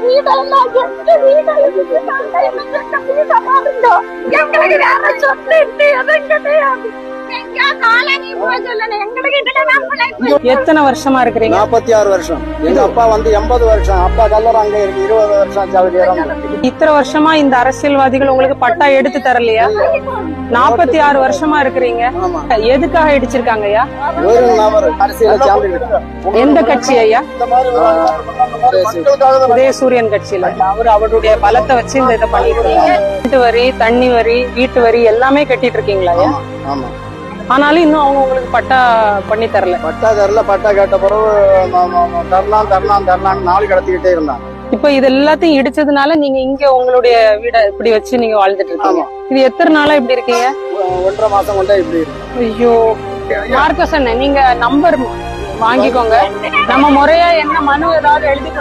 வீடெல்லாம் எங்க வீடு எங்களுக்கு வேற சொத்து எதுவும் கிடையாது. எத்தனை வருஷமா இருக்கிறீங்க? 46 வருஷம். எங்க அப்பா வந்து 80 வருஷம். அப்பா கல்லர் அங்க இருக்கு 20 வருஷம் சவுதியரம். இத்தனை வருஷமா இந்த அரசியல்வாதிகள் உங்களுக்கு பட்டா எடுத்து தரலையா? 46 வருஷமா இருக்கிறீங்க. எதுக்காக இடிச்சிருக்காங்க ஐயா? ஒரு நபர் அரசியல சேர்ந்து. எந்த கட்சி ஐயா? உதயசூரியன் கட்சியில. அவருடைய பலத்தை வச்சு இந்த இதை பண்ணிட்டு இருக்காங்க. வீட்டு வரி, தண்ணி வரி, வீட்டு வரி எல்லாமே கட்டிட்டு இருக்கீங்களா ஐயா? ஆமா. ஆனாலும் இன்னும் அவங்க உங்களுக்கு பட்டா பண்ணி தரல. பட்டா தரல. பட்டா கேட்ட பிறகு தரலாம் நாள் கடத்திக்கிட்டே இருந்தாங்க. இப்ப இது எல்லாத்தையும் இடிச்சதுனால நீங்க இங்க உங்களுடைய வீட இப்படி வச்சு நீங்க வாழ்ந்துட்டு இருக்கீங்க. இது எத்தனை நாளா இப்படி இருக்கீங்க? 1.5 மாசம் கொண்டா இப்படி இருக்கு. ஐயோ மார்க்கஸ் அண்ணன், நீங்க நம்பர் வாங்கிக்கோங்க. நம்ம முறையா என்ன மனு ஏதாவது எழுதி